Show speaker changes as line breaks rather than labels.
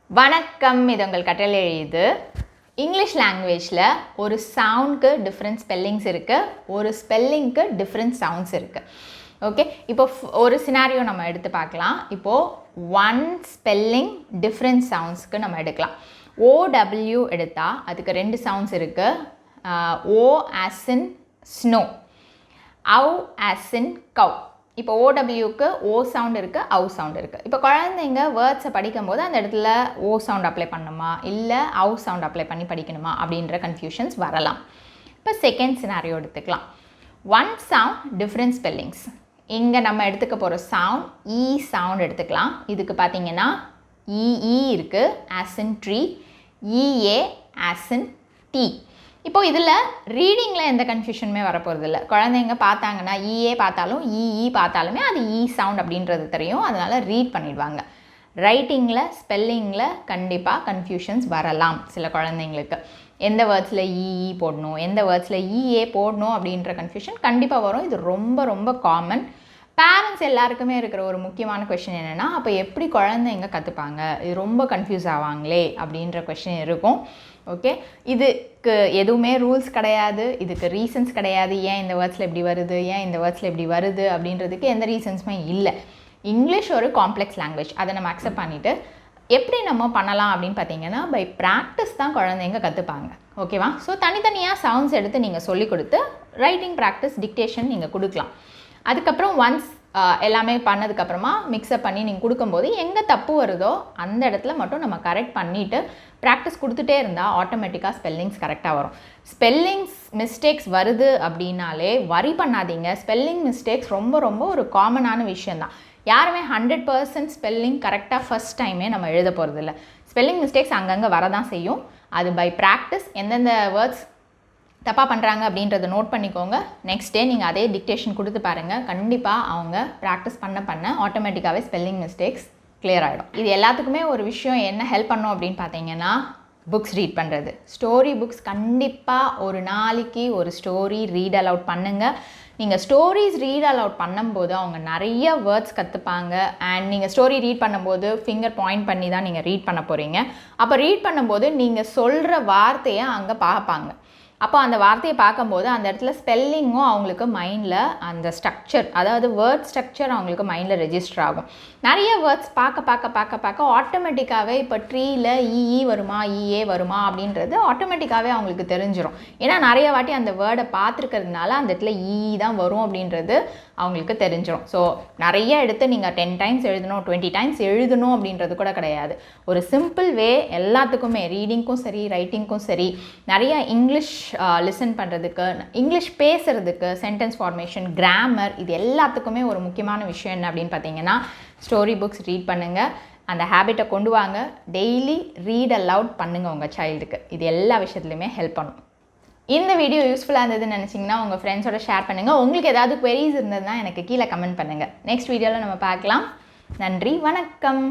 வணக்கம், இது உங்கள் கற்றல் எழுது. இங்கிலீஷ் லாங்குவேஜில் ஒரு சவுண்டுக்கு டிஃப்ரெண்ட் ஸ்பெல்லிங்ஸ் இருக்குது, ஒரு ஸ்பெல்லிங்க்கு டிஃப்ரெண்ட் சவுண்ட்ஸ் இருக்குது. ஓகே, இப்போ ஒரு சினாரியோ நம்ம எடுத்து பார்க்கலாம். இப்போது ஒன் ஸ்பெல்லிங் டிஃப்ரெண்ட் சவுண்ட்ஸ்க்கு நம்ம எடுக்கலாம். OW எடுத்தால் அதுக்கு ரெண்டு சவுண்ட்ஸ் இருக்குது. O as in snow, OW as in cow. இப்போ OWக்கு O சவுண்ட் இருக்குது, OW சவுண்ட் இருக்குது. இப்போ குழந்தைங்க வேர்ட்ஸை படிக்கும்போது அந்த இடத்துல O சவுண்ட் அப்ளை பண்ணணுமா இல்லை OW சவுண்ட் அப்ளை பண்ணி படிக்கணுமா அப்படின்ற கன்ஃபியூஷன்ஸ் வரலாம். இப்போ செகண்ட் சினாரியோ எடுத்துக்கலாம். One sound different spellings. இங்கே நம்ம எடுத்துக்க போகிற சவுண்ட் E சவுண்ட் எடுத்துக்கலாம். இதுக்கு பார்த்தீங்கன்னா EE இருக்குது as in tree, EA as in tea. இப்போது இதில் ரீடிங்கில் எந்த கன்ஃபியூஷனுமே வரப்போகிறது இல்லை. குழந்தைங்க பார்த்தாங்கன்னா EA பார்த்தாலும் EE பார்த்தாலுமே அது E சவுண்ட் அப்படின்றது தெரியும், அதனால் ரீட் பண்ணிடுவாங்க. ரைட்டிங்கில் ஸ்பெல்லிங்கில் கண்டிப்பாக கன்ஃபியூஷன்ஸ் வரலாம் சில குழந்தைங்களுக்கு. எந்த வேர்ட்ஸில் EE போடணும், எந்த வேர்ட்ஸில் EA போடணும் அப்படின்ற கன்ஃபியூஷன் கண்டிப்பாக வரும். இது ரொம்ப ரொம்ப காமன். பேரண்ட்ஸ் எல்லாருக்குமே இருக்கிற ஒரு முக்கியமான கொஷின் என்னென்னா, அப்போ எப்படி குழந்தைங்க கற்றுப்பாங்க, இது ரொம்ப கன்ஃபியூஸ் ஆவாங்களே அப்படின்ற கொஷின் இருக்கும். ஓகே, இதுக்கு எதுவுமே ரூல்ஸ் கிடையாது, இதுக்கு ரீசன்ஸ் கிடையாது. ஏன் இந்த வேர்ட்ஸில் இப்படி வருது, ஏன் இந்த வேர்ட்ஸில் இப்படி வருது அப்படின்றதுக்கு எந்த ரீசன்ஸுமே இல்லை. இங்கிலீஷ் ஒரு காம்ப்ளெக்ஸ் லாங்குவேஜ், அதை நம்ம அக்செப்ட் பண்ணிவிட்டு எப்படி நம்ம பண்ணலாம் அப்படின்னு பார்த்தீங்கன்னா, பை ப்ராக்டிஸ் தான் குழந்தைங்க கற்றுப்பாங்க. ஓகேவா? ஸோ தனித்தனியாக சவுண்ட்ஸ் எடுத்து நீங்கள் சொல்லிக் கொடுத்து ரைட்டிங் ப்ராக்டிஸ், டிக்டேஷன் நீங்கள் கொடுக்கலாம். அதுக்கப்புறம் ஒன்ஸ் எல்லாமே பண்ணதுக்கப்புறமா மிக்ஸ்அப் பண்ணி நீங்கள் கொடுக்கும்போது எங்கே தப்பு வருதோ அந்த இடத்துல மட்டும் நம்ம கரெக்ட் பண்ணிவிட்டு ப்ராக்டிஸ் கொடுத்துட்டே இருந்தால் ஆட்டோமேட்டிக்காக ஸ்பெல்லிங்ஸ் கரெக்டாக வரும். ஸ்பெல்லிங்ஸ் மிஸ்டேக்ஸ் வருது அப்படின்னாலே வரி பண்ணாதீங்க. ஸ்பெல்லிங் மிஸ்டேக்ஸ் ரொம்ப ரொம்ப ஒரு காமனான விஷயந்தான். யாருமே 100% ஸ்பெல்லிங் கரெக்டாக ஃபஸ்ட் டைமே நம்ம எழுத போகிறது இல்லை. ஸ்பெல்லிங் மிஸ்டேக்ஸ் அங்கங்கே வரதான் செய்யும். அது பை ப்ராக்டிஸ் எந்தெந்த வேர்ட்ஸ் தப்பாக பண்ணுறாங்க அப்படின்றத நோட் பண்ணிக்கோங்க. நெக்ஸ்ட் டே நீங்கள் அதே டிக்டேஷன் கொடுத்து பாருங்கள். கண்டிப்பாக அவங்க ப்ராக்டிஸ் பண்ண ஆட்டோமேட்டிக்காகவே ஸ்பெல்லிங் மிஸ்டேக்ஸ் கிளியர் ஆகிடும். இது எல்லாத்துக்குமே ஒரு விஷயம் என்ன ஹெல்ப் பண்ணும் அப்படின்னு பார்த்தீங்கன்னா, புக்ஸ் ரீட் பண்ணுறது. ஸ்டோரி புக்ஸ் கண்டிப்பாக ஒரு நாளைக்கு ஒரு ஸ்டோரி ரீட் அலவுட் பண்ணுங்கள். நீங்கள் ஸ்டோரிஸ் ரீட் அலவுட் பண்ணும்போது அவங்க நிறைய வேர்ட்ஸ் கற்றுப்பாங்க. அண்ட் நீங்கள் ஸ்டோரி ரீட் பண்ணும்போது ஃபிங்கர் பாயிண்ட் பண்ணி தான் நீங்கள் ரீட் பண்ண போகிறீங்க. அப்போ ரீட் பண்ணும்போது நீங்கள் சொல்கிற வார்த்தையை அங்கே பார்ப்பாங்க. அப்போ அந்த வார்த்தையை பார்க்கும்போது அந்த இடத்துல ஸ்பெல்லிங்கும் அவங்களுக்கு மைண்டில் அந்த ஸ்ட்ரக்சர், அதாவது வேர்ட் ஸ்ட்ரக்சர் அவங்களுக்கு மைண்டில் ரெஜிஸ்டர் ஆகும். நிறைய வேர்ட்ஸ் பார்க்க ஆட்டோமேட்டிக்காகவே இப்போ ட்ரீயில் EE வருமா EA வருமா அப்படின்றது ஆட்டோமேட்டிக்காகவே அவங்களுக்கு தெரிஞ்சிடும். ஏன்னா நிறைய வாட்டி அந்த வேர்டை பார்த்துருக்கிறதுனால அந்த இடத்துல EE தான் வரும் அப்படின்றது அவங்களுக்கு தெரிஞ்சிடும். ஸோ நிறைய எடுத்து நீங்கள் 10 டைம்ஸ் எழுதணும், 20 டைம்ஸ் எழுதணும் அப்படின்றது கூட கிடையாது. ஒரு சிம்பிள் வே எல்லாத்துக்குமே, ரீடிங்க்கும் சரி ரைட்டிங்க்கும் சரி, நிறைய இங்கிலீஷ் லிசன் பண்ணுறதுக்கு, இங்கிலீஷ் பேசுகிறதுக்கு, சென்டென்ஸ் ஃபார்மேஷன், கிராமர், இது எல்லாத்துக்குமே ஒரு முக்கியமான விஷயம் என்ன அப்படின்னு பார்த்தீங்கன்னா, ஸ்டோரி புக்ஸ் ரீட் பண்ணுங்கள். அந்த ஹேபிட்டை கொண்டு வாங்க. டெய்லி ரீட் அலவுட் பண்ணுங்கள் உங்கள் சைல்டுக்கு. இது எல்லா விஷயத்துலையுமே ஹெல்ப் பண்ணும். இந்த வீடியோ யூஸ்ஃபுல்லாக இருந்ததுன்னு நினச்சிங்கன்னா உங்கள் ஃப்ரெண்ட்ஸோட ஷேர் பண்ணுங்கள். உங்களுக்கு ஏதாவது குவெரிஸ் இருந்ததுன்னா எனக்கு கீழே கமெண்ட் பண்ணுங்கள். நெக்ஸ்ட் வீடியோவில் நம்ம பார்க்கலாம். நன்றி, வணக்கம்.